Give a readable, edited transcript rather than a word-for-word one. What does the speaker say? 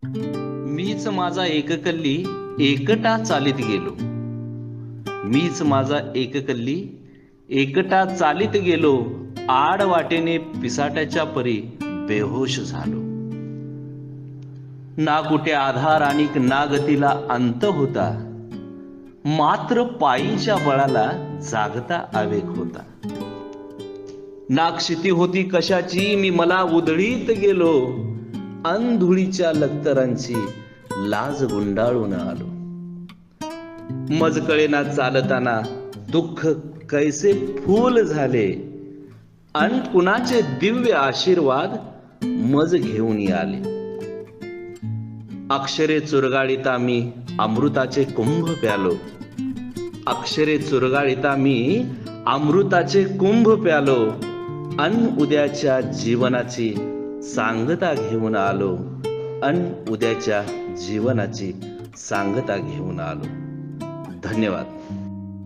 मीच माझा एककल्ली एकटा चालीत गेलो. मीच माझा एककल्ली एकटा चालीत गेलो. आड वाटेने पिसाट्याच्या परी बेहोश झालो. ना कुठे आधार आणि ना गतीला अंत होता. मात्र पायीच्या बळाला जागता आवेग होता. ना क्षिती होती कशाची मी मला उधळीत गेलो. अंधुळीच्या लक्तरांची लाज गुंडाळून आलो. मज कळेना चालताना दुःख कैसे फूल झाले. अन कुणाचे दिव्य आशीर्वाद मज घेऊन आले. अक्षरे चुरगाळीता मी अमृताचे कुंभ प्यालो. अक्षरे चुरगाळीता मी अमृताचे कुंभ प्यालो. अन उद्याच्या जीवनाची सांगता घेऊन आलो. अन उद्याच्या जीवनाची सांगता घेऊन आलो. धन्यवाद.